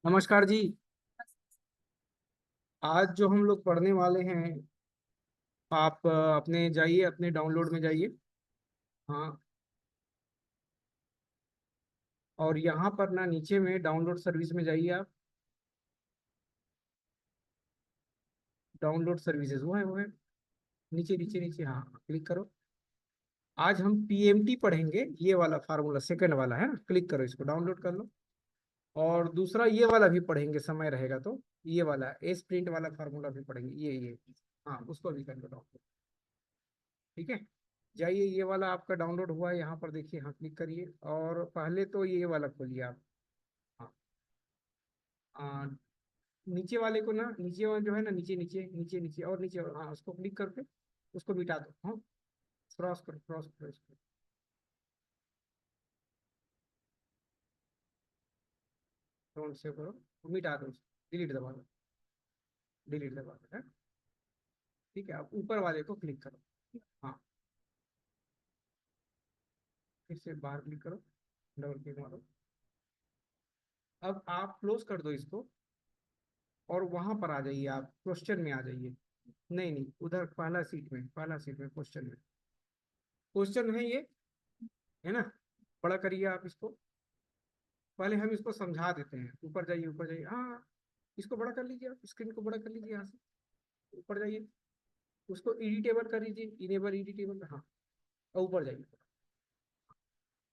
नमस्कार जी। आज जो हम लोग पढ़ने वाले हैं, आप अपने जाइए, अपने डाउनलोड में जाइए। हाँ, और यहाँ पर ना नीचे में डाउनलोड सर्विस में जाइए आप। डाउनलोड सर्विसेज वो है नीचे नीचे नीचे, हाँ क्लिक करो। आज हम पीएमटी पढ़ेंगे, ये वाला फार्मूला सेकंड वाला है ना, क्लिक करो, इसको डाउनलोड कर लो। और दूसरा ये वाला भी पढ़ेंगे, समय रहेगा तो। ये वाला एस प्रिंट वाला फार्मूला भी पढ़ेंगे, ये हाँ, उसको भी कर लो डाउनलोड। ठीक है, जाइए, ये वाला आपका डाउनलोड हुआ है, यहाँ पर देखिए, हाँ क्लिक करिए। और पहले तो ये वाला खोलिए आप। हाँ, आ, नीचे वाले को ना, नीचे वाला जो है ना, नीचे नीचे नीचे नीचे और नीचे, और हाँ उसको क्लिक करके उसको मिटा दो। हाँ, क्रॉस करो, क्रॉस करो इसको। फ्रंट से करो, मिटा दो उसको, डिलीट दबा दो, डिलीट दबा दो है। ठीक है, अब ऊपर वाले को क्लिक करो। हाँ, फिर से बाहर क्लिक करो, डबल क्लिक मारो। अब आप क्लोज कर दो इसको, और वहां पर आ जाइए, आप क्वेश्चन में आ जाइए। नहीं नहीं, उधर पहला सीट में, पहला सीट में क्वेश्चन में। क्वेश्चन है ये, है ना। बड़ा करिए आप इसको। पहले हम इसको समझा देते हैं। ऊपर जाइए, ऊपर जाइए, हाँ। इसको बड़ा कर लीजिए, आप स्क्रीन को बड़ा कर लीजिए यहाँ से। ऊपर जाइए, उसको एडिटेबल कर लीजिए, इनेबल एडिटेबल, हाँ। और ऊपर जाइए।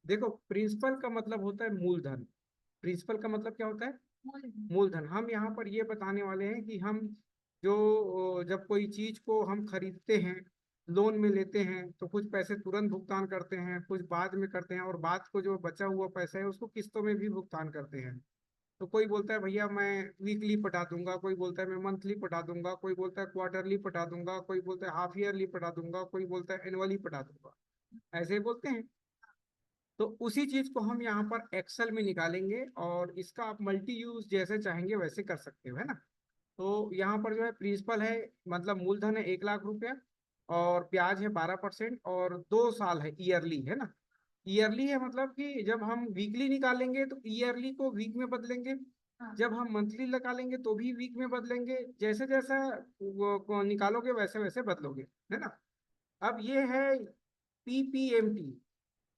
देखो, प्रिंसिपल का मतलब होता है मूलधन। प्रिंसिपल का मतलब क्या होता है? मूलधन। हम यहाँ पर ये बताने वाले हैं कि हम जो जब कोई चीज को हम खरीदते हैं, लोन में लेते हैं, तो कुछ पैसे तुरंत भुगतान करते हैं, कुछ बाद में करते हैं, और बाद को जो बचा हुआ पैसा है उसको किस्तों में भी भुगतान करते हैं। तो कोई बोलता है भैया मैं वीकली पटा दूंगा, कोई बोलता है मैं मंथली पटा दूंगा, कोई बोलता है क्वार्टरली पटा दूंगा, कोई बोलता है हाफ ईयरली पटा दूंगा, कोई बोलता है एनुअली पटा दूंगा। ऐसे ही बोलते हैं। तो उसी चीज को हम यहाँ पर एक्सेल में निकालेंगे, और इसका आप मल्टी यूज जैसे चाहेंगे वैसे कर सकते हो, है ना। तो यहाँ पर जो है प्रिंसिपल है, मतलब मूलधन है 1 लाख रुपया, और ब्याज है 12%, और 2 साल है, ईयरली है ना। ईयरली है मतलब कि जब हम वीकली निकालेंगे तो ईयरली को वीक में बदलेंगे। जब हम मंथली निकालेंगे तो भी वीक में बदलेंगे, जैसे जैसा वो निकालोगे वैसे वैसे बदलोगे, है ना। अब ये है पीपीएमटी।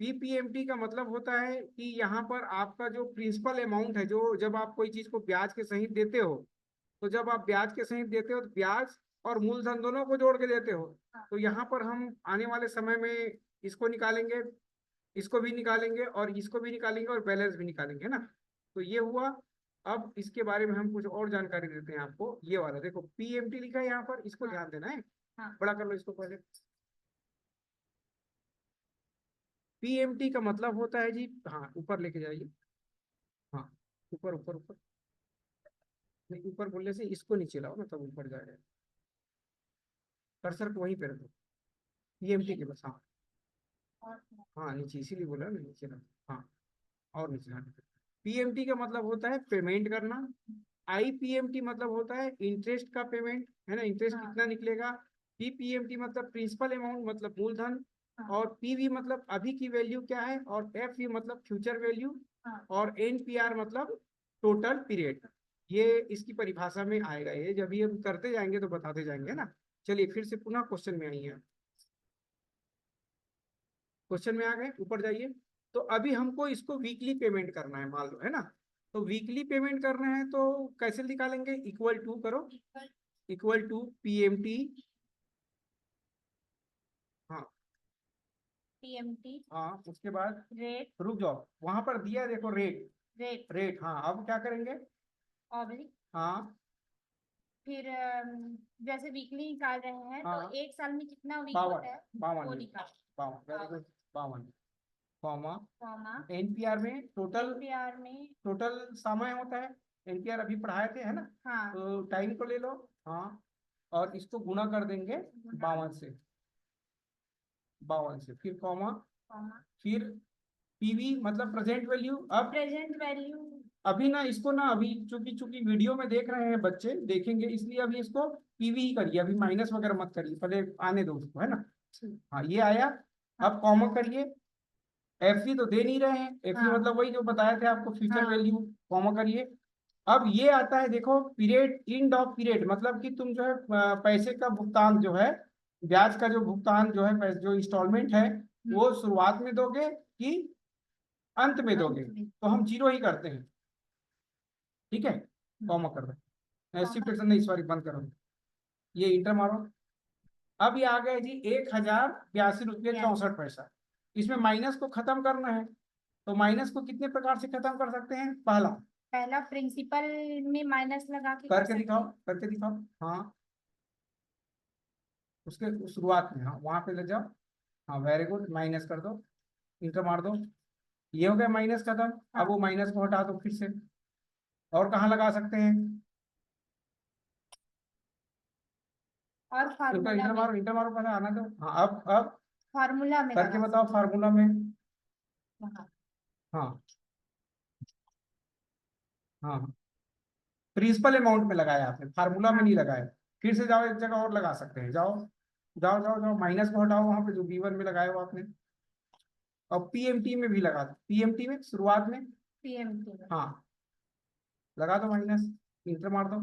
पीपीएमटी का मतलब होता है कि यहाँ पर आपका जो प्रिंसिपल अमाउंट है, जो जब आप कोई चीज को ब्याज के सहित देते हो, तो जब आप ब्याज के सहित देते हो तो ब्याज और मूलधन दोनों को जोड़ के देते हो। तो यहाँ पर हम आने वाले समय में इसको निकालेंगे, इसको भी निकालेंगे, और इसको भी निकालेंगे, और बैलेंस भी निकालेंगे, है ना। तो ये हुआ। अब इसके बारे में हम कुछ और जानकारी देते हैं आपको। ये वाला देखो, पीएमटी लिखा है यहाँ पर, इसको ध्यान देना है। बड़ा कर लो इसको पहले। पीएमटी का मतलब होता है जी, हाँ ऊपर लेके जाइए। हाँ, ऊपर ऊपर ऊपर। नहीं, ऊपर बोलने से इसको नीचे लाओ ना, तब ऊपर जाएगा। कर्सर को वहीं पे रखो, पीएमटी के बस, हाँ। हाँ नीचे, इसीलिए बोला ना नीचे रखो, हाँ। और नीचे, हाँ। पीएमटी का मतलब होता है पेमेंट करना। आईपीएमटी मतलब होता है इंटरेस्ट का पेमेंट, है ना, इंटरेस्ट कितना निकलेगा। पीपीएमटी मतलब प्रिंसिपल अमाउंट, मतलब मूलधन। और पीवी मतलब अभी की वैल्यू क्या है, और एफ मतलब फ्यूचर वैल्यू। और एनपीआर मतलब टोटल पीरियड। ये इसकी परिभाषा में आएगा, ये जब भी हम करते जाएंगे तो बताते जाएंगे ना। चलिए फिर से पुनः क्वेश्चन में आइए। क्वेश्चन में आ गए, ऊपर जाइए। तो अभी हमको इसको वीकली पेमेंट करना है, मान लो, है ना। तो वीकली पेमेंट करना है तो कैसे निकालेंगे? इक्वल टू करो, इक्वल टू पीएमटी। हाँ, टीएमटी हाँ उसके बाद रेट। रुक जाओ, वहां पर दिया है देखो, रेट। रेट रेट, हाँ, अब क्या करेंगे? ऑब्लिक। हाँ, फिर जैसे वीकली निकाल रहे हैं हाँ, तो एक साल में कितना वीक बावन, होता है बावन वो वीक, निकाल। बावन, वेरी गुड, बावन, कॉमा। कॉमा एनपीआर में टोटल, एनपीआर में। टोटल समय होता है। एनपीआर अभी पढ़ाए थे, है ना। हाँ, तो टाइम को ले लो, हाँ। और इसको गुणा कर देंगे बावन से, बावन से, फिर कॉमा। कॉमा फिर पीवी मतलब प्रेजेंट वैल्यू। अब प्रेजेंट वैल्यू। अभी ना इसको ना, अभी चूंकि चूंकि वीडियो में देख रहे हैं बच्चे, देखेंगे, इसलिए अभी इसको पीवी ही करिए, अभी माइनस वगैरह मत करिए, पहले आने दो उसको, है ना। हाँ, ये आया। अब कॉमा करिए। एफ तो दे नहीं रहे हैं, एफ हाँ, मतलब वही जो बताए थे आपको, फ्यूचर हाँ, वैल्यू। कॉमा करिए। अब ये आता है देखो पीरियड, एंड ऑफ पीरियड, मतलब कि तुम जो है पैसे का भुगतान जो है, ब्याज का जो भुगतान जो है, जो इंस्टॉलमेंट है, वो शुरुआत में दोगे कि अंत में दोगे? अंत में। तो हम जीरो ही करते हैं, ठीक है, कॉमा कर दो, शिफ्ट नहीं, इस बार बंद करो, ये इंटर मारो। अब ये आ गए जी 1082 रुपये 64 पैसा। इसमें माइनस को खत्म करना है, तो माइनस को कितने प्रकार से खत्म कर सकते हैं? पहला, पहला प्रिंसिपल में माइनस लगा के कर करके सकते दिखाओ, हैं। करके दिखाओ, हाँ, उसके शुरुआत में, हाँ वहां पे ले जाओ, हाँ वेरी गुड, माइनस कर दो, इंटर मार दो, ये हो गया माइनस खत्म। हाँ। अब वो माइनस को हटा दो फिर से, और कहाँ लगा सकते हैं? और इनका फार्मूला इंटर में, मारो, इंटर मारो, पहले आना दो, हाँ अब फार्मूला में करके लगा बताओ सकते फार्मूला में। हैं। हाँ। हाँ हाँ, प्रिंसिपल अमाउंट में लगाया आपने, फार्मूला में हाँ। नहीं लगाया। फिर से जाओ, एक जगह और लगा सकते हैं, जाओ जाओ जाओ जाओ, माइनस को हटाओ वहां पे जो B1 में लगाया हो आपने, और पीएमटी में भी लगा दो, पीएमटी में शुरुआत में, पीएमटी में। हाँ लगा दो माइनस, इंटर मार दो,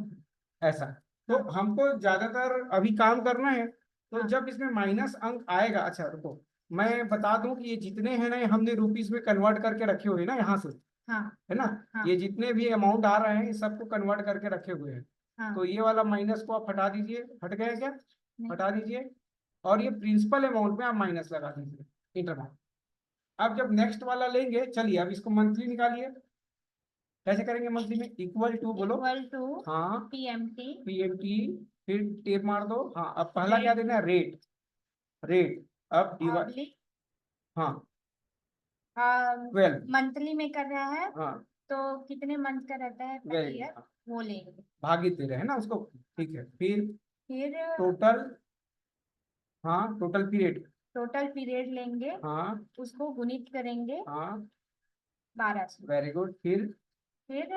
ऐसा। तो हाँ। हमको ज्यादातर अभी काम करना है, तो हाँ। जब इसमें माइनस अंक आएगा, अच्छा रुको, मैं बता दूं कि ये जितने हैं ना, ये हमने रुपीस में कन्वर्ट करके रखे हुए हैं ना यहाँ से, हाँ। है ना, हाँ। ये जितने भी अमाउंट आ रहे हैं, ये सबको कन्वर्ट करके रखे हुए हैं। हाँ। तो ये वाला माइनस को आप हटा दीजिए, हट गया क्या? नहीं। हटा दीजिए, और ये प्रिंसिपल अमाउंट में आप माइनस लगा दीजिए, इंटर मार। अब जब नेक्स्ट वाला लेंगे, चलिए अब इसको मंथली निकालिए, कैसे करेंगे मंथली में? इक्वल टू बोलो, इक्वल टू हाँ पीएमटी। पीएमटी, फिर टेप मार दो, हाँ अब पहला क्या देना है? रेट, रेट, अब डिवाइड, ऑब्लिक हाँ 12, मंथली में कर रहा है, हाँ तो कितने मंथ का रहता है पर वेरी ईयर, गुड, वो लेंगे। भागित दे रहे हैं ना उसको, ठीक है, फिर फिर टोटल, हाँ टोटल पीरियड, टोटल पीरियड लेंगे, हाँ उसको गुणित करेंगे हाँ 12 से। वेरी गुड, फिर फिर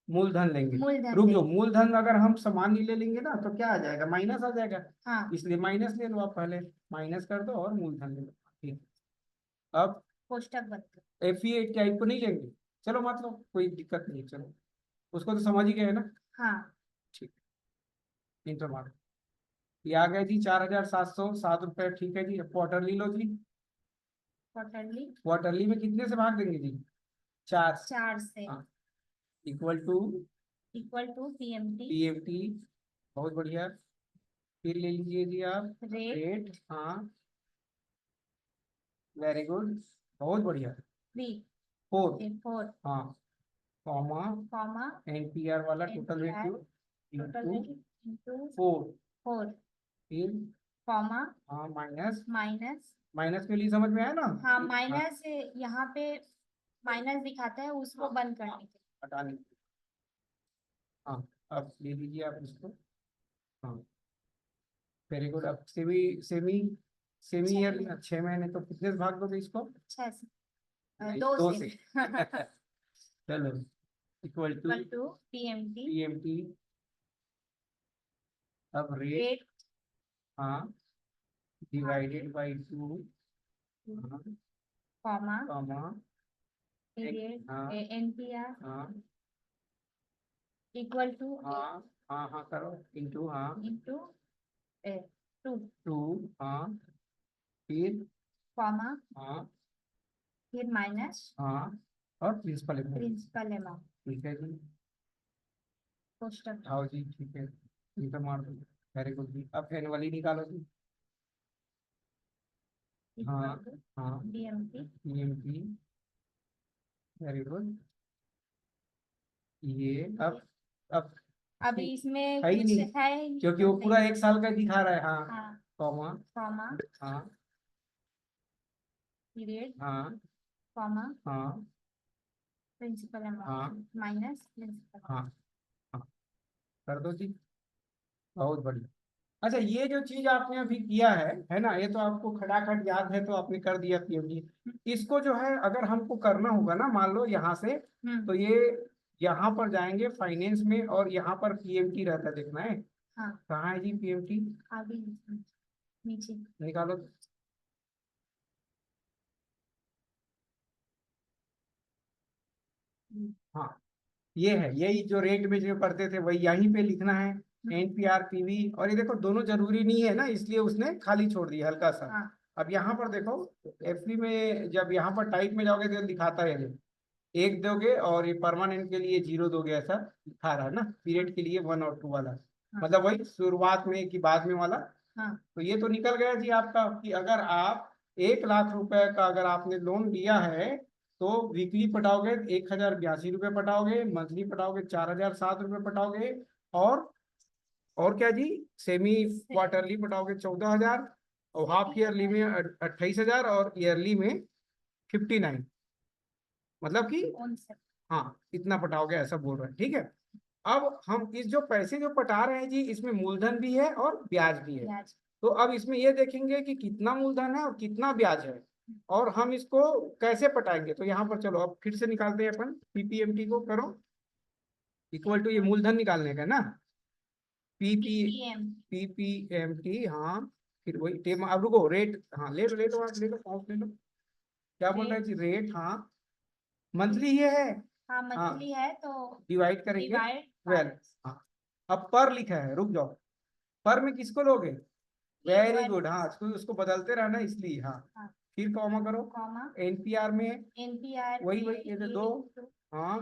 मूलधन लेंगे। मूलधन रुक जाओ, लेंगे। मूलधन अगर हम सामान्य ले लेंगे ना, तो क्या आ जाएगा? माइनस आ जाएगा, हाँ। इसलिए माइनस ले लो आप, पहले माइनस कर दो और मूलधन ले लो, ठीक। अब कोष्टक बंद कर। FE8 टाइप को नहीं लेंगे, चलो मतलब कोई दिक्कत नहीं, चलो उसको तो समझ ही गए ना, हाँ। ठीक, इंटर मार्क, ये आ गया जी 4707 रुपये, ठीक है जी। अब क्वार्टरली लो जी, क्वार्टरली क्वार्टरली में कितने से भाग देंगे जी? 4 से, 4 से। हाँ, equal to equal to PMT PMT, बहुत बढ़िया, फिर ले लीजिए जी आप रेट रेट, हाँ वेरी गुड, बहुत बढ़िया, 3 4, 4 हाँ, कॉमा, कॉमा NPR वाला total NPR value total into into 4, 4 फिर कॉमा हाँ माइनस, माइनस। माइनस के लिए समझ में आया ना? हाँ, हाँ, माइनस यहाँ पे माइनस दिखाता है, उसको बंद करने के हटाने, हाँ अब ले लीजिए आप इसको, हाँ वेरी गुड। अब सेमी सेमी सेमी लिए। ईयर 6 महीने, तो कितने से भाग दोगे इसको? 6 से नहीं, 2 2 से। से चलो, equal to equal to PMT PMT, अब रेट, रेट हाँ डिवाइडेड बाई 2, हाँ कॉमा कॉमा, पीरियड हाँ एनपीआर हाँ इक्वल टू हाँ हाँ हाँ करो, इंटू, हाँ इंटू 2 2, हाँ फिर, कॉमा हाँ फिर माइनस हाँ, और प्रिंसिपल अमाउंट, प्रिंसिपल अमाउंट ठीक है जी, कोष्टक। आओ जी, ठीक है, इंटर मार दो, वेरी गुड जी। अब एनुअली निकालो जी, इक्वल हाँ टू हाँ पीएमटी PMT, वेरी गुड, ये अब अभी इसमें है ही कुछ नहीं, है ही नहीं, क्योंकि तो वो नहीं। पूरा 1 साल का दिखा रहा है, हाँ हाँ, कॉमा, कॉमा हाँ पीरियड हाँ कॉमा हाँ प्रिंसिपल हाँ अमाउंट माइनस प्रिंसिपल। हाँ हाँ, कर दो जी, बहुत बढ़िया। अच्छा, ये जो चीज आपने अभी किया है ना, ये तो आपको खटाखट याद है, तो आपने कर दिया PMT। इसको जो है अगर हमको करना होगा ना, मान लो यहाँ से, हम्म। तो ये यहाँ पर जाएंगे फाइनेंस में, और यहाँ पर PMT रहता है, देखना है हाँ, कहाँ है जी PMT, आगे नीचे। निकालो, हाँ ये है, यही जो रेट में जो पढ़ते थे वही यहीं पे लिखना है, एनपीआर पीवी। और ये देखो दोनों जरूरी नहीं है ना, इसलिए उसने खाली छोड़ दिया हल्का सा। हाँ अब यहाँ पर देखो एफपी में जब यहाँ पर टाइप में जाओगे तो दिखाता है ये, एक दोगे और ये परमानेंट के लिए जीरो दोगे, ऐसा दिखा रहा है ना, पीरियड के लिए 1 और 2 वाला, हाँ मतलब वही शुरुआत में कि बाद में वाला। हाँ तो ये तो निकल गया जी आपका कि अगर आप 1 लाख रुपए का अगर आपने लोन लिया है तो वीकली पटाओगे 1082 रुपये पटाओगे, मंथली पटाओगे 4007 रुपये पटाओगे, और और क्या जी, सेमी क्वार्टरली पटाओगे 14 हजार, और हाफ ईयरली में 28 हजार, और ईयरली में 59, मतलब कि कौन सा? हाँ इतना पटाओगे ऐसा बोल रहे हैं, ठीक है। अब हम इस जो पैसे जो पटा रहे हैं जी, इसमें मूलधन भी है और ब्याज भी है। ब्याज। तो अब इसमें ये देखेंगे कि कितना मूलधन है और कितना ब्याज है, और हम इसको कैसे पटाएंगे। तो यहाँ पर चलो अब फिर से निकालते हैं अपन, पीपीएमटी को करो इक्वल टू, ये मूलधन निकालने का ना, पीपी पीपीएम। पीपीएमटी, हाँ फिर वही टेम। अब रुको, रेट, हाँ ले लो आप, ले लो कॉस्ट ले लो। क्या बोल रहे हैं जी, रेट, हाँ मंथली ये है। हाँ हाँ मंथली है तो डिवाइड करेंगे डिवाइड 12। हाँ अब पर लिखा है, रुक जाओ, पर में किसको लोगे, वेरी गुड, हाँ उसको बदलते रहना इसलिए, हाँ फिर कॉमा करो, कॉमा एनपीआर में एनपीआर वही वही ये दो, हाँ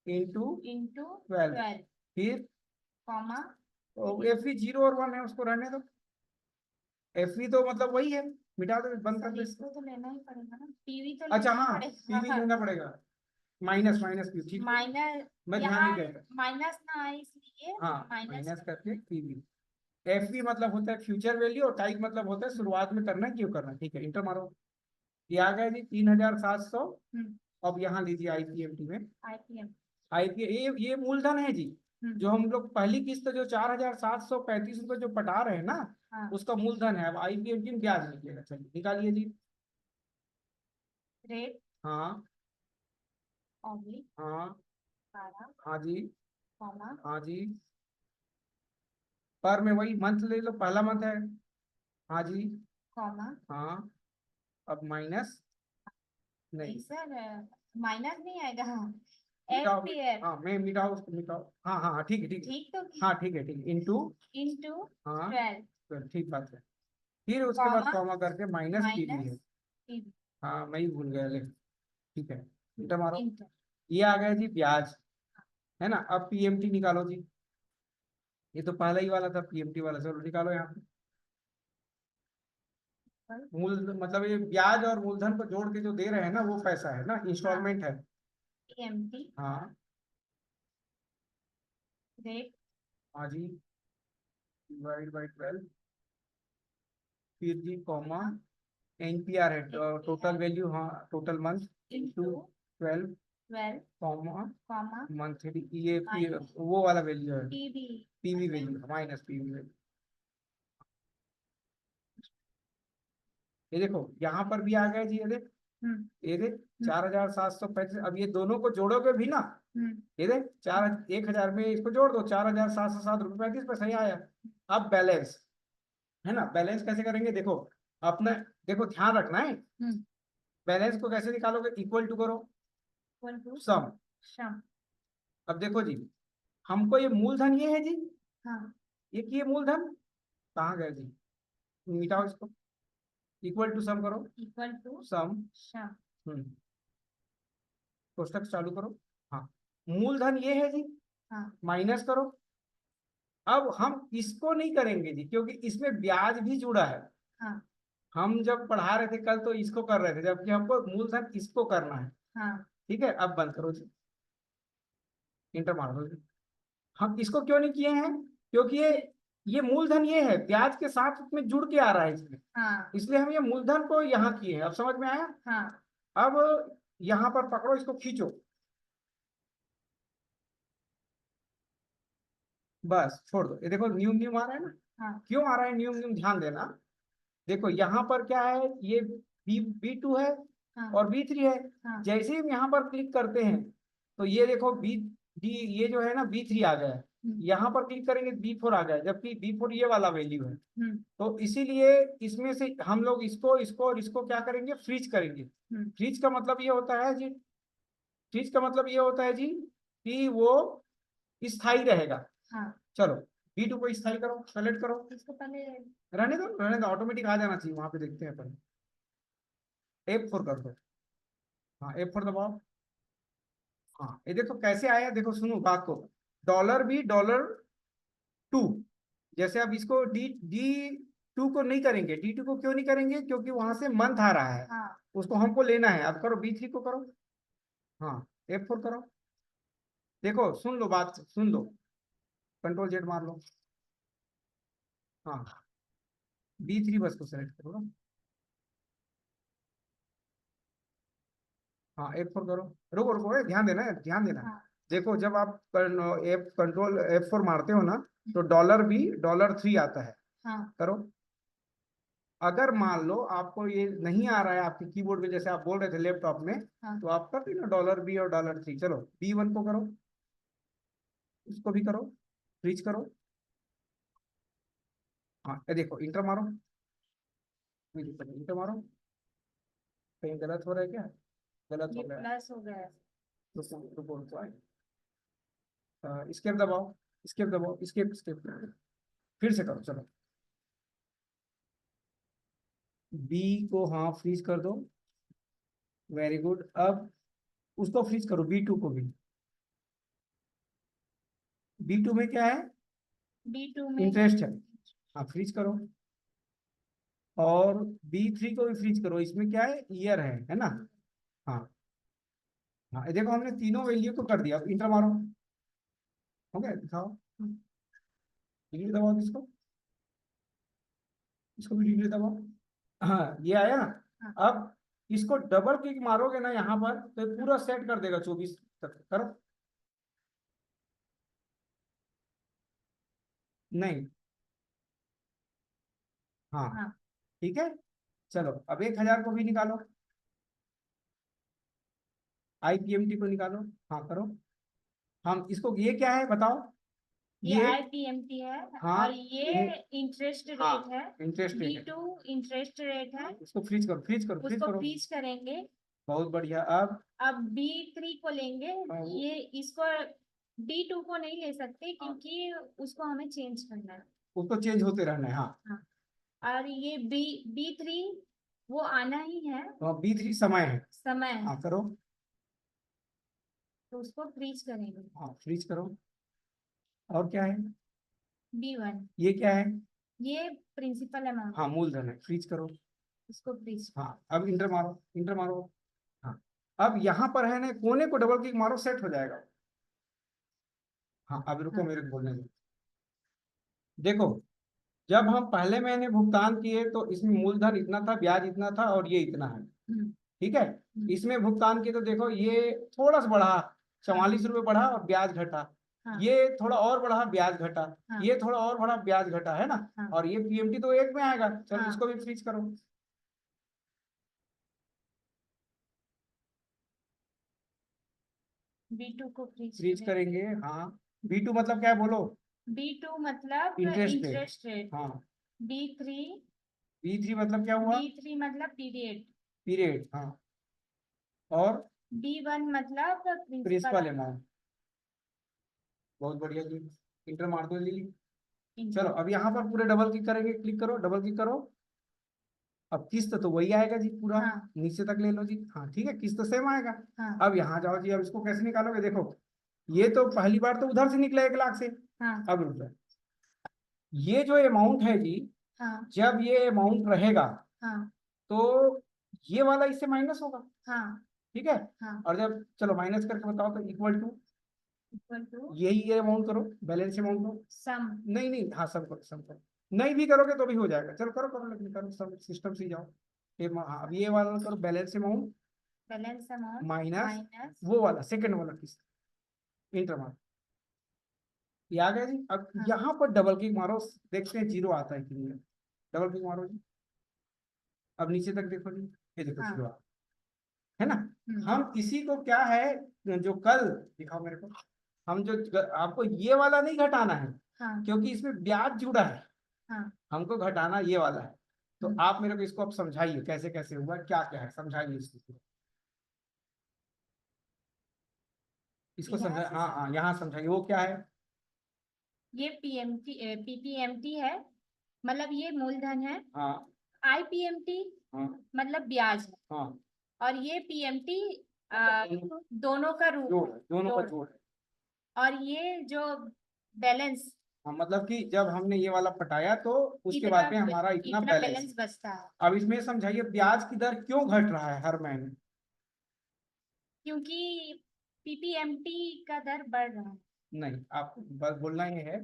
इंटू इंटू 12, 12 फिर कॉमा एफ वी 0 और 1 है उसको रहने दो, एफ वी तो मतलब वही है, मिटा दो बंद कर दो इसको। इसको तो लेना ही पड़ेगा ना, पीवी तो अच्छा लेना हाँ पड़ेगा। पीवी लेना पड़ेगा, माइनस माइनस क्यू, ठीक है, माइनस, मैं ध्यान यहाँ नहीं देता। माइनस ना आए इसलिए हाँ माइनस। माइनस करके पीवी, एफ वी मतलब होता है फ्यूचर वैल्यू, और टाइप मतलब होता है शुरुआत में करना है क्यों करना है, ठीक है इंटर मारो। ये आ गया जी 3700। अब यहाँ लीजिए आईपीएमटी में, आईपीएम। आईपी ये मूलधन है जी, जो हम लोग पहली किस्त जो 4735 रुपये जो पटा रहे हैं ना, हाँ उसका मूलधन है। अब आईपीएमटी में ब्याज निकलेगा, चलिए निकालिए जी। रेट हाँ ऑब्लिक हाँ 12 हाँ जी, कॉमा हाँ जी, पर में वही मंथ ले लो, पहला मंथ है, हाँ जी, कॉमा। हाँ अब माइनस, नहीं नहीं सर, माइनस नहीं आएगा। मिटाओ, एम्पियर। हाँ मैं मिटाओ उसको मिटाओ, हाँ हाँ हाँ ठीक है ठीक है, ठीक तो हाँ ठीक है ठीक है, इंटू, इंटू हाँ 12 तो ठीक बात है, फिर उसके बाद कॉमा कॉमा करके माइनस पीवी माइनस है, पीवी हाँ मैं ही भूल गया ले, ठीक है इंटर मारो। इंटर। ये आ गया जी ब्याज, है ना। अब पीएमटी निकालो जी, ये तो पहला ही वाला था पीएमटी वाला, चलो निकालो यहाँ पे। मूल मतलब ये ब्याज और मूलधन को जोड़ के जो दे रहे हैं ना वो पैसा है ना, हाँ इंस्टॉलमेंट है। एम्प्टी हाँ रेट हाँ जी, डिवाइड बाई 12, फिर जी कॉमा, एनपीआर है टोटल वैल्यू, हाँ total month into into 12 12 comma comma monthly, ये फिर माइनस वो वाला वैल्यू है, PV. PV value minus PV value. ये देखो यहाँ पर भी आ गया जी, ये देख 4735। अब ये दोनों को जोड़ोगे भी ना, ये देख चार, 1000 में इसको जोड़ दो, 4707 रुपये 35 पैसा ही आया। अब बैलेंस, है ना, बैलेंस कैसे करेंगे देखो, अपना देखो ध्यान रखना है, बैलेंस को कैसे निकालोगे, इक्वल टू करो इक्वल टू सम। सम। अब देखो जी, हमको ये मूलधन ये है जी, हाँ ये मूलधन कहाँ गया जी, मिटाओ इसको, इक्वल टू सम करो, इक्वल टू सम, सम। हम्म कोष्टक चालू करो, हाँ मूलधन ये है जी, हाँ माइनस करो। अब हम इसको नहीं करेंगे जी क्योंकि इसमें ब्याज भी जुड़ा है, हाँ हम जब पढ़ा रहे थे कल तो इसको कर रहे थे, जबकि हमको मूलधन इसको करना है, हाँ ठीक है। अब बंद करो जी, इंटर मार दो जी। हम इसको क्यों नहीं किए हैं, क्योंकि ये मूलधन ये है, ब्याज के साथ उसमें जुड़ के आ रहा है इसमें, हाँ इसलिए हम ये मूलधन को यहाँ किए हैं। अब समझ में आया। हाँ अब यहाँ पर पकड़ो, इसको खींचो, बस छोड़ दो। ये देखो न्यूम न्यूम आ रहा है ना, हाँ क्यों आ रहा है न्यूम न्यूम, ध्यान देना। देखो यहाँ पर क्या है, ये बी 2 है हाँ और बी 3 है। हाँ जैसे ही हम यहाँ पर क्लिक करते हैं तो ये देखो बी डी, ये जो है ना बी 3 आ गया है, यहाँ पर क्लिक करेंगे बी 4 आ गया है, जबकि बी 4 ये वाला वैल्यू है। तो इसीलिए इसमें से हम लोग इसको इसको और इसको क्या करेंगे, फ्रीज करेंगे। फ्रीज का मतलब ये होता है जी, फ्रीज का मतलब ये होता है जी कि वो स्थायी रहेगा। हाँ चलो B2 को स्थायी करो, सेलेक्ट करो। इसको पहले रहने दो, ऑटोमेटिक आ जाना चाहिए, वहां पे देखते हैं अपन। F4 कर दो। हाँ F4 दबाओ। हाँ ये देखो कैसे आया, देखो सुनो बात को। $B2, जैसे अब इसको D2 को नहीं करेंगे। D2 को क्यों नहीं करेंगे, क्योंकि वहां से मंथ आ रहा है, हाँ उसको हमको लेना है। अब करो B3 को करो। हाँ F4 करो। देखो सुन लो, बात सुन लो, Ctrl Z मार लो। हाँ B3 बस को सेलेक्ट करो ना। हाँ F4 करो। रुको रुको, ध्यान देना है, ध्यान देना है। हाँ देखो जब आप कंट्रोल F4 मारते हो ना, तो $B$3 आता है। हाँ करो। अगर मान लो आपको ये नहीं आ रहा है आपके कीबोर्ड में, जैसे आप बोल रहे थे लैपटॉप में, हाँ तो आप कर देना $B और $3। चलो B1 को करो, इसको भी करो, फ्रीज करो। हाँ ये देखो इंटर मारो, कोई दिक्कत नहीं, इंटर मारो। कहीं गलत हो रहा है क्या? गलत ये हो गया है। प्लस हो गया है। रुको रुको आए। स्केप दबाओ, स्केप दबाओ, स्केप स्केप। फिर से करो, चलो। बी को हाँ फ्रीज कर दो। Very good. अब उसको फ्रीज करो, B2 को भी। B2 में क्या है? B2 में इंटरेस्ट है। हाँ फ्रीज करो। और B3 को भी फ्रीज करो, इसमें क्या है? ईयर है ना? हाँ हाँ ये देखो हमने तीनों वैल्यू को कर दिया। अब इंटर मारो। हो गया, दिखाओ। डिलीट दबाओ इसको, इसको भी डिलीट दबाओ। हाँ ये आया ना? हाँ अब इसको डबल क्लिक मारोगे ना यहाँ पर, तो ये पूरा सेट कर देगा 24 तक। करो। नहीं। हाँ हाँ ठीक है। चलो अब 1000 को भी निकालो, IPMT को निकालो। हाँ करो। हम इसको, ये क्या है बताओ? ये ये IPMT है। हाँ और ये इंटरेस्ट हाँ रेट है। इंटरेस्ट रेट है। B2 इंटरेस्ट रेट है। इसको फ्रीज करो, फ्रीज करो, फ्रीज उसको करो। फ्रीज करेंगे। बहुत बढ़िया। अब B3 को लेंगे। अब ये इसको B2 को नहीं ले सकते क्योंकि उसको हमें चेंज करना है। उसको चेंज होते रहना है। हाँ हाँ और ये B3 वो आना ही है, तो B3 समय है। समय है। हाँ करो। तो उसको फ्रीज करेंगे। हाँ फ्रीज करो। और क्या है? B1 ये क्या है? ये प्रिंसिपल अमाउंट हाँ मूलधन है, फ्रीज करो। उसको फ्रीज। हाँ अब इंटर मारो, इंटर मारो। हाँ अब यहाँ पर है ना, कोने को डबल क्लिक मारो, सेट हो जाएगा। हाँ अब रुको, हाँ मेरे को बोलने दो। देखो जब हम पहले महीने भुगतान किए तो इसमें मूलधन इतना था, ब्याज इतना था, और ये इतना है। हम्म ठीक है। इसमें भुगतान किए तो देखो ये थोड़ा सा बढ़ा, हाँ 44 रुपये बढ़ा और ब्याज घटा। हाँ ये थोड़ा और बढ़ा, ब्याज घटा। हाँ ये थोड़ा और बढ़ा, ब्याज घटा, है ना? हाँ और ये PMT तो एक में आएगा। चलो हाँ इसको भी फ्रीज करो। B2 को फ्रीज फ्रीज करें। करेंगे हाँ। B2 मतलब क्या है बोलो? B2 मतलब इंटरेस्ट रेट। Interest rate. हाँ B3 B3 मतलब क्या हुआ? B3 मतलब पीरियड। पीरियड। हाँ और B1 मतलब प्रिंसिपल प्रिंसिपल अमाउंट। बहुत बढ़िया जी। इंटर मार दो जी। चलो अमाउंट। अब यहाँ पर पूरे डबल क्लिक करेंगे, क्लिक करो, डबल क्लिक करो। अब किस्त तो वही आएगा जी पूरा, हाँ नीचे तक ले लो जी। हाँ ठीक है, किस्त सेम आएगा। हाँ अब यहाँ जाओ जी, अब इसको कैसे निकालोगे? देखो ये तो पहली बार तो उधर से निकला 1 लाख से। हाँ अब रुक जाओ। ये जो अमाउंट है जी, हाँ जब ये अमाउंट रहेगा हाँ तो ये वाला इससे माइनस होगा। हाँ ठीक है। हाँ और जब चलो माइनस करके बताओ, तो इक्वल टू इक्वल टू यही ये अमाउंट करो, बैलेंस अमाउंट को। सम। नहीं नहीं, हाँ सम करो, सम करो। नहीं भी करोगे तो भी हो जाएगा। चलो करो करो, लेकिन करो, सब सिस्टम से ही जाओ। हाँ, अब ये वाला करो, balance amount balance amount minus minus. वो वाला सेकंड वाला किस्त। इंटर मारो। ये आ गया जी। अब हाँ यहाँ पर डबल क्लिक मारो, देखते हैं जीरो आता है कि नहीं। डबल क्लिक मारो जी। अब नीचे तक देखो जी, ये देखो हाँ जीरो आ, है ना? हम्म हम इसी को क्या है, जो कल दिखाओ मेरे को। हम जो आपको ये वाला नहीं घटाना है, हाँ क्योंकि इसमें ब्याज जुड़ा है। हाँ हमको घटाना ये वाला है। तो हम्म आप मेरे को इसको अब समझाइए, कैसे कैसे हुआ, क्या क्या है, समझाइए इसको। इसको यहाँ समझा, से हाँ हाँ यहाँ समझाइए वो क्या है। ये पीएमटी पीपीएमटी है, मतलब ये मूलधन है। हाँ आईपीएमटी हाँ मतलब ब्याज है। हाँ, और ये पीएमटी मतलब दोनों का रूप जोड़ है। है, दोनों का जोड़। जोड़ है। और ये जो बैलेंस, हाँ मतलब कि जब हमने ये वाला पटाया तो उसके इतना बाद में हमारा इतना इतना बैलेंस। बैलेंस बचता है। अब इसमें समझाइए ब्याज की दर क्यों घट रहा है हर महीने। क्योंकि पीपीएमटी का दर बढ़ रहा है। नहीं, आपको बस बोलना ये है,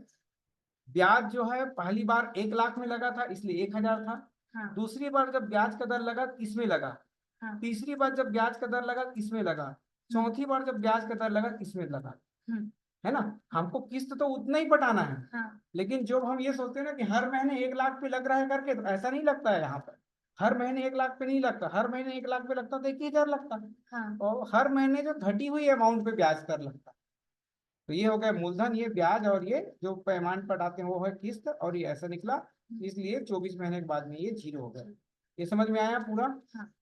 ब्याज जो है पहली बार 1 लाख में लगा था इसलिए 1,000 था। हाँ दूसरी बार जब ब्याज का दर लगा किसमें लगा, हाँ। तीसरी बार जब ब्याज का दर लगा किसमें लगा, चौथी बार जब ब्याज का दर लगा किसमें लगा, हम्म, है ना। हमको किस्त तो उतना ही पटाना है, हाँ लेकिन जब हम ये सोचते हैं ना कि हर महीने 1 लाख पे लग रहा है करके, तो ऐसा नहीं लगता है यहाँ पर। हर महीने 1 लाख पे नहीं लगता, हर महीने 1 लाख पे लगता तो 21,000 लगता। हाँ। और हर महीने जो घटी हुई अमाउंट पे ब्याज कर लगता। तो ये हो गया मूलधन, ये ब्याज, और ये जो पैमाने पटाते हैं वो है किस्त, और ये ऐसा निकला। इसलिए 24 महीने के बाद में ये 0 हो गया। ये समझ में आया पूरा। हाँ।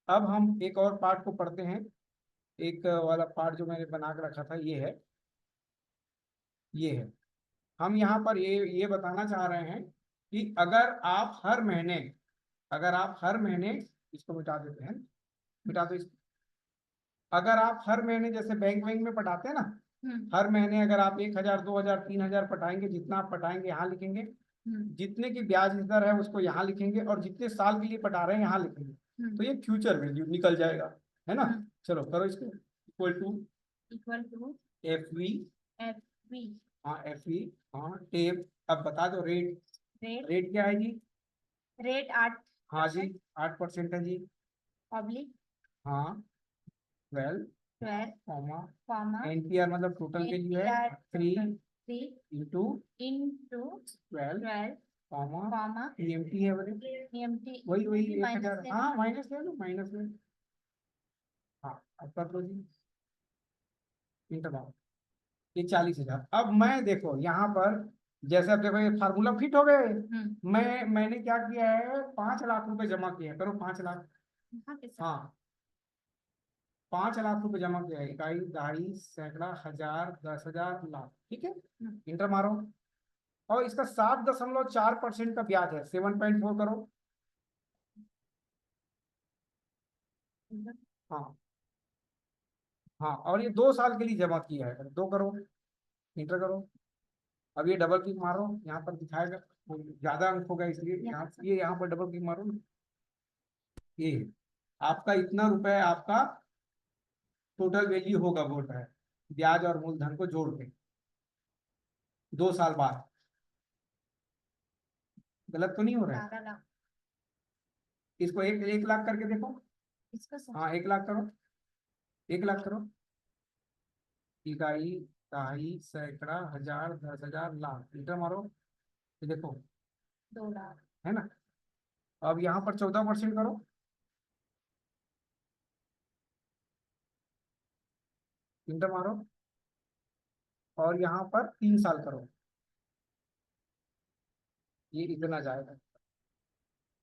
अब हम एक और पार्ट को पढ़ते हैं। एक वाला पार्ट जो मैंने बना के रखा था ये है, ये है। हम यहाँ पर ये बताना चाह रहे हैं कि अगर आप हर महीने, इसको मिटा देते हैं, मिटा दो इसको। अगर आप हर महीने जैसे बैंक बैंक में पटाते हैं ना, हम्म हर महीने अगर आप 1,000 2,000 3,000 पटाएंगे, जितना आप पटाएंगे यहाँ लिखेंगे, हम्म जितने की ब्याज दर है उसको यहाँ लिखेंगे, और जितने साल के लिए पटा रहे हैं यहाँ लिखेंगे। तो हम्म ये फ्यूचर वैल्यू निकल जाएगा, है ना। हम्म। चलो करो इसको, equal to equal to F V. F V. हाँ एफ वी। हाँ टेप, अब बता दो रेट। रेट। रेट क्या है जी। रेट हाँ जी 8%। 8% है जी। पब्लिक हाँ 12 12 कॉमा, कॉमा एनपीआर मतलब टोटल वैल्यू है NPR 3 3 into into 12 12 comma, comma EMT है बोले, ईएमटी। वही वही एक माइनस हजार हाँ माइनस ले लो, माइनस ले लो। हाँ अब कर दो जी, इंटर मारो। ये 40,000। अब मैं देखो यहाँ पर, जैसे अब देखो ये फार्मूला फिट हो गए। मैंने क्या किया है, 5 लाख रुपए जमा किए हैं, करो 5 लाख। यहाँ पे सब। हाँ 5 लाख रुपए जमा किया है, इकाई दहाई सैकड़ा हजार 10,000 लाख, ठीक है। इंटर मारो, और इसका 7.4% का ब्याज है, 7.4 करो। हाँ हाँ, और ये 2 साल के लिए जमा किया है, 2 करो। इंटर करो। अब ये डबल क्लिक मारो, यहाँ पर दिखाएगा, वो ज्यादा अंक होगा इसलिए यहाँ, ये यहाँ पर डबल क्लिक मारो ना। ये है। आपका इतना रुपए आपका टोटल वैल्यू होगा बोल रहा है, ब्याज और मूलधन को जोड़ के 2 साल बाद। गलत तो नहीं हो रहा है। 12 लाख। इसको 1 लाख करके देखो। इसको सब। हाँ 1 लाख करो, 1 लाख करो। इकाई दहाई सैकड़ा हजार 10,000 लाख, इंटर मारो। ये देखो, 2 लाख। है ना। अब यहाँ पर 14% करो। इंटर मारो, और यहाँ पर 3 साल करो। ये इतना जाएगा।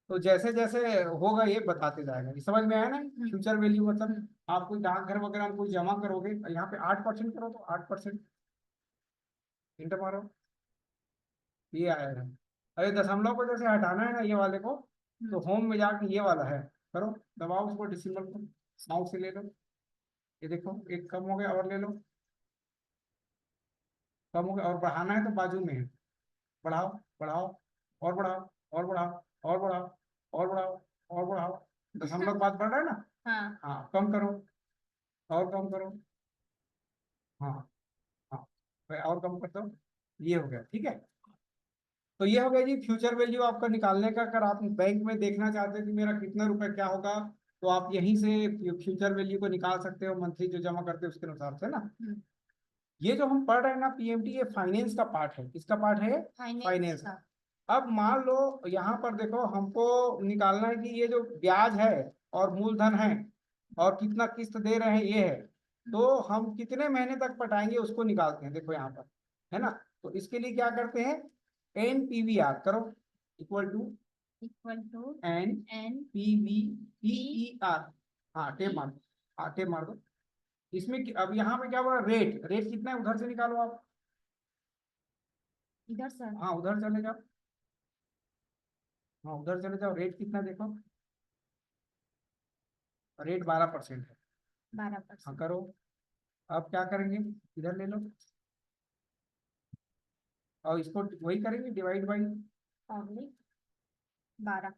तो जैसे जैसे होगा ये बताते जाएगा, ये समझ में आया ना। फ्यूचर वैल्यू मतलब आप कोई डाकघर वगैरह में कोई जमा करोगे, यहाँ पे 8% करो तो 8%। इंटर मारो, ये आएगा। अरे दशमलव को जैसे हटाना है ना ये वाले को, तो होम में जाके ये वाला है, करो, दबाओ उसको, डिसिमल को माउस से ले लो। ये देखो एक कम हो गया, और ले लो, कम हो गया, और बढ़ाना है तो बाजू में है, बढ़ाओ, बढ़ाओ, और बढ़ाओ, और बढ़ाओ, और बढ़ाओ, और बढ़ाओ, और बढ़ाओ। दशमलव के बाद बढ़ रहा है ना। हाँ। हाँ कम करो, और कम करो। हाँ हाँ, और कम कर दो। ये हो गया, ठीक है। तो ये हो गया जी फ्यूचर वैल्यू आपका निकालने का। अगर आप बैंक में देखना चाहते हो कि मेरा कितना रुपए क्या होगा, तो आप यहीं से फ्यूचर वैल्यू को निकाल सकते हो, मंथली जो जमा करते हो उसके अनुसार से ना। ये जो हम पढ़ रहे हैं ना पीएमटी, ये फाइनेंस का पार्ट है। किसका पार्ट है, फाइनेंस फाइनेंस का। का। अब मान लो यहाँ पर देखो, हमको निकालना है कि ये जो ब्याज है और मूलधन है और कितना किस्त दे रहे हैं ये है, तो हम कितने महीने तक पटाएंगे उसको निकालते हैं। देखो यहाँ पर, है ना। तो इसके लिए क्या करते हैं, एनपीवीआर करो, equal to equal to N N P V E R. हाँ टेप मार दो, हाँ टेप मार दो। इसमें अब यहाँ पे क्या बोला, रेट, रेट कितना है उधर से निकालो आप। इधर से हाँ उधर चले जाओ, हाँ उधर चले जाओ, रेट कितना देखो, रेट 12% है। बारह हाँ परसेंट करो। अब क्या करेंगे, इधर ले लो और इसको वही करेंगे, डिवाइड बाई, पब्लिक 12।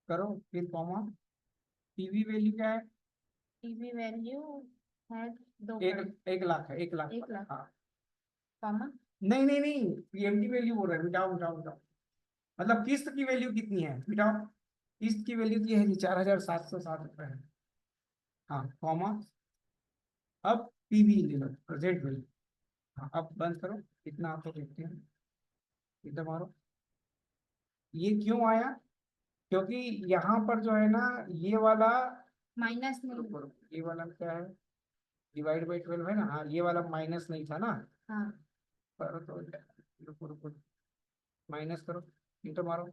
करो फिर कॉमा, पीवी वैल्यू क्या है, पीवी वैल्यू है 2 एक, करोड़। 1 लाख है, 1 लाख। 1 लाख, हाँ कॉमा नहीं नहीं नहीं, पीएमटी वैल्यू बोल रहे हैं, मिटाओ मिटाओ मिटाओ, मतलब किस्त की वैल्यू कितनी है, मिटाओ, किस्त की वैल्यू ये है जी 4,760 रुपये है। हाँ कॉमा, अब पीवी ले लो, प्रेजेंट वैल्यू। हाँ अब बंद करो, कितना आपको देखते हैं, इधर मारो। ये क्यों आया, क्योंकि यहाँ पर जो है ना, ये वाला, माइनस नहीं। रुको रुको, ये वाला क्या है, डिवाइड बाई 12 है ना, हाँ ये वाला माइनस नहीं था ना, हाँ पर तो रुको रुको, माइनस करो, इंटर मारो,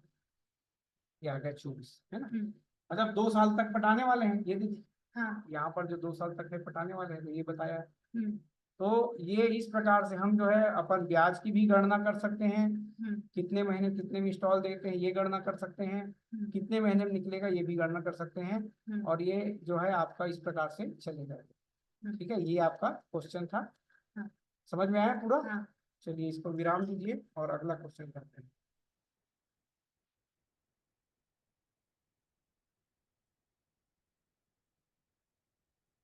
ये आ गया 24 है ना। मतलब 2 साल तक पटाने वाले हैं ये देखिए, हाँ यहाँ पर जो 2 साल तक है पटाने वाले हैं, तो ये बताया है। हम्म तो ये इस प्रकार से हम जो है अपन ब्याज की भी गणना कर सकते हैं, हम्म कितने महीने कितने में इंस्टॉल देते हैं ये गणना कर सकते हैं, कितने महीने में निकलेगा ये भी गणना कर सकते हैं, और ये जो है आपका इस प्रकार से चलेगा। ठीक है, ये आपका क्वेश्चन था, हाँ समझ में आया पूरा। हाँ। चलिए इसको विराम दीजिए और अगला क्वेश्चन करते हैं।